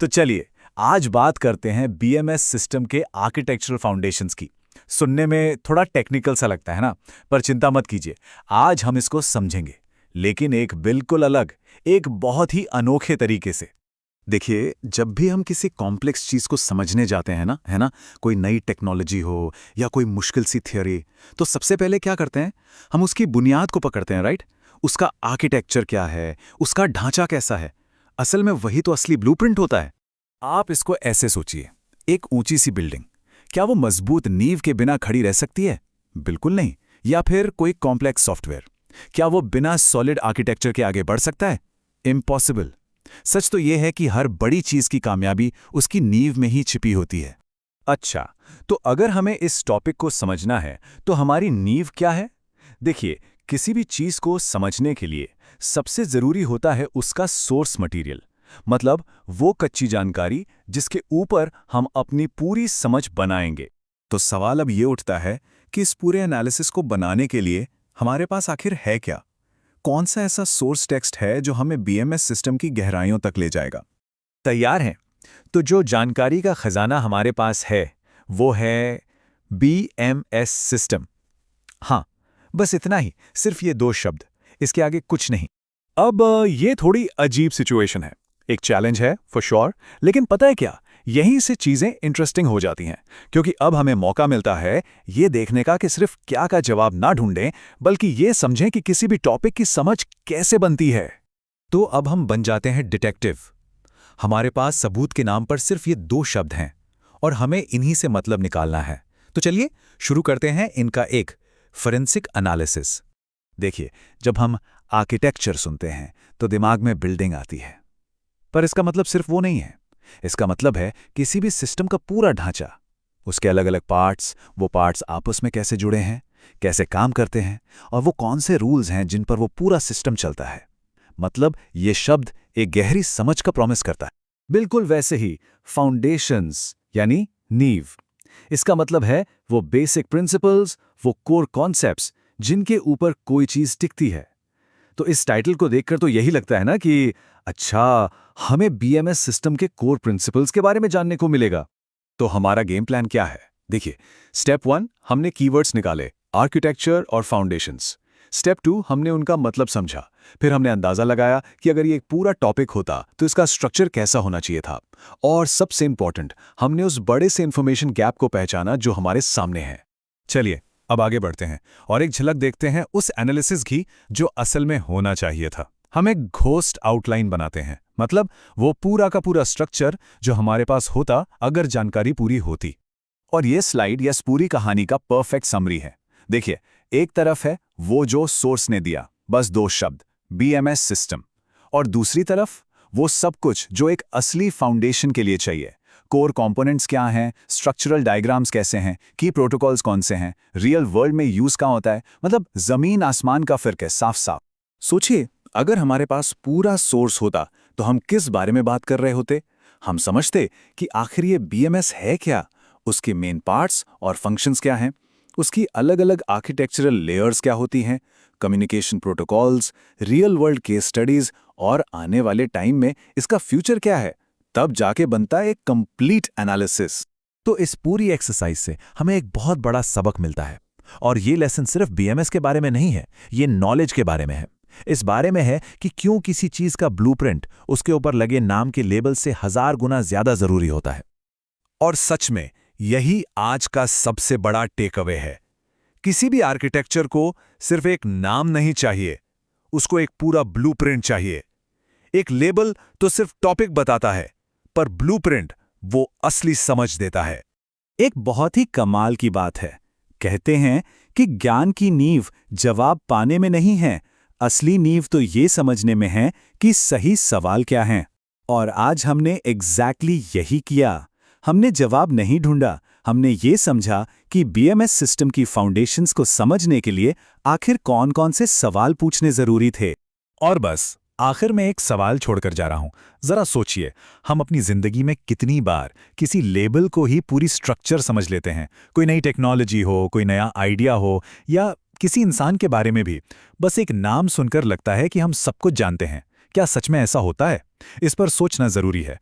तो चलिए, आज बात करते हैं बीएमएस सिस्टम के आर्किटेक्चरल फाउंडेशंस की। सुनने में थोड़ा टेक्निकल सा लगता है ना, पर चिंता मत कीजिए, आज हम इसको समझेंगे, लेकिन एक बिल्कुल अलग, एक बहुत ही अनोखे तरीके से। देखिए, जब भी हम किसी कॉम्प्लेक्स चीज को समझने जाते हैं ना, है ना, कोई नई टेक्नोलॉजी हो या कोई मुश्किल सी थ्योरी, तो सबसे पहले क्या करते हैं? हम उसकी बुनियाद को पकड़ते हैं, राइट? उसका आर्किटेक्चर क्या है, उसका ढांचा कैसा है। असल में वही तो असली ब्लूप्रिंट होता है। आप इसको ऐसे सोचिए, एक ऊंची सी बिल्डिंग, क्या वो मजबूत नींव के बिना खड़ी रह सकती है? बिल्कुल नहीं। या फिर कोई कॉम्प्लेक्स सॉफ्टवेयर, क्या वो बिना सॉलिड आर्किटेक्चर के आगे बढ़ सकता है? इम्पॉसिबल। सच तो यह है कि हर बड़ी चीज की कामयाबी उसकी नींव में ही छिपी होती है। अच्छा, तो अगर हमें इस टॉपिक को समझना है, तो हमारी नींव क्या है? देखिए, किसी भी चीज को समझने के लिए सबसे जरूरी होता है उसका सोर्स मटेरियल, मतलब वो कच्ची जानकारी जिसके ऊपर हम अपनी पूरी समझ बनाएंगे। तो सवाल अब ये उठता है कि इस पूरे एनालिसिस को बनाने के लिए हमारे पास आखिर है क्या? कौन सा ऐसा सोर्स टेक्स्ट है जो हमें बीएमएस सिस्टम की गहराइयों तक ले जाएगा? तैयार हैं? तो जो जानकारी का खजाना हमारे पास है, वो है बीएमएस सिस्टम। हाँ, बस इतना ही, सिर्फ ये दो शब्द, इसके आगे कुछ नहीं। अब ये थोड़ी अजीब सिचुएशन है, एक चैलेंज है फॉर श्योर, लेकिन पता है क्या, यहीं से चीजें इंटरेस्टिंग हो जाती हैं, क्योंकि अब हमें मौका मिलता है ये देखने का कि सिर्फ क्या का जवाब ना ढूंढें, बल्कि ये समझें कि किसी भी टॉपिक की समझ कैसे बनती है। तो अब हम बन जाते हैं डिटेक्टिव। हमारे पास सबूत के नाम पर सिर्फ ये दो शब्द हैं और हमें इन्हीं से मतलब निकालना है। तो चलिए शुरू करते हैं इनका एक फोरेंसिक एनालिसिस। देखिए, जब हम आर्किटेक्चर सुनते हैं तो दिमाग में बिल्डिंग आती है, पर इसका मतलब सिर्फ वो नहीं है। इसका मतलब है किसी भी सिस्टम का पूरा ढांचा, उसके अलग अलग पार्ट्स, वो पार्ट्स आपस में कैसे जुड़े हैं, कैसे काम करते हैं, और वो कौन से रूल्स हैं जिन पर वो पूरा सिस्टम चलता है। मतलब ये शब्द एक गहरी समझ का प्रॉमिस करता है। बिल्कुल वैसे ही फाउंडेशंस यानी नींव, इसका मतलब है वो बेसिक प्रिंसिपल्स, वो कोर कॉन्सेप्ट्स जिनके ऊपर कोई चीज टिकती है। तो इस टाइटल को देखकर तो यही लगता है ना कि अच्छा, हमें बीएमएस सिस्टम के कोर प्रिंसिपल्स के बारे में जानने को मिलेगा। तो हमारा गेम प्लान क्या है? देखिए, स्टेप 1 हमने कीवर्ड्स निकाले, आर्किटेक्चर और फाउंडेशंस। स्टेप 2 हमने उनका मतलब समझा। फिर हमने अंदाजा लगाया कि अगर ये एक पूरा टॉपिक होता तो इसका स्ट्रक्चर कैसा होना चाहिए था। और सबसे इंपॉर्टेंट, हमने उस बड़े से इंफॉर्मेशन गैप को पहचाना जो हमारे सामने है। चलिए, अब आगे बढ़ते हैं और एक झलक देखते हैं उस एनालिसिस की जो असल में होना चाहिए था। हम एक घोस्ट आउटलाइन बनाते हैं, मतलब वो पूरा का पूरा स्ट्रक्चर जो हमारे पास होता अगर जानकारी पूरी होती। और ये स्लाइड या इस पूरी कहानी का परफेक्ट समरी है। देखिए, एक तरफ है वो जो सोर्स ने दिया, बस दो शब्द, बीएमएस सिस्टम, और दूसरी तरफ वो सब कुछ जो एक असली फाउंडेशन के लिए चाहिए। कोर कंपोनेंट्स क्या हैं, स्ट्रक्चरल डायग्राम्स कैसे हैं, की प्रोटोकॉल्स कौन से हैं, रियल वर्ल्ड में यूज कहाँ होता है, मतलब जमीन आसमान का फर्क है साफ साफ। सोचिए, अगर हमारे पास पूरा सोर्स होता तो हम किस बारे में बात कर रहे होते? हम समझते कि आखिर ये बीएमएस है क्या, उसके मेन पार्ट्स और फंक्शंस क्या हैं, उसकी अलग अलग आर्किटेक्चरल लेयर्स क्या होती हैं, communication protocols, real world case studies, और आने वाले टाइम में इसका फ्यूचर क्या है। तब जाके बनता है एक कंप्लीट एनालिसिस। तो इस पूरी एक्सरसाइज से हमें एक बहुत बड़ा सबक मिलता है, और ये लेसन सिर्फ बीएमएस के बारे में नहीं है, ये नॉलेज के बारे में है। इस बारे में है कि क्यों किसी चीज का ब्लूप्रिंट उसके ऊपर लगे नाम के लेबल से 1000 गुना ज्यादा जरूरी होता है। और सच में यही आज का सबसे बड़ा टेक अवे है। किसी भी आर्किटेक्चर को सिर्फ एक नाम नहीं चाहिए, उसको एक पूरा ब्लूप्रिंट चाहिए। एक लेबल तो सिर्फ टॉपिक बताता है, पर ब्लूप्रिंट वो असली समझ देता है। एक बहुत ही कमाल की बात है, कहते हैं कि ज्ञान की नींव जवाब पाने में नहीं है, असली नींव तो ये समझने में है कि सही सवाल क्या हैं। और आज हमने एग्जैक्टली यही किया। हमने जवाब नहीं ढूंढा, हमने ये समझा कि बीएमएस सिस्टम की फाउंडेशंस को समझने के लिए आखिर कौन कौन से सवाल पूछने जरूरी थे। और बस आखिर में एक सवाल छोड़कर जा रहा हूं, जरा सोचिए, हम अपनी जिंदगी में कितनी बार किसी लेबल को ही पूरी स्ट्रक्चर समझ लेते हैं। कोई नई टेक्नोलॉजी हो, कोई नया आइडिया हो, या किसी इंसान के बारे में भी बस एक नाम सुनकर लगता है कि हम सब कुछ जानते हैं। क्या सच में ऐसा होता है? इस पर सोचना जरूरी है।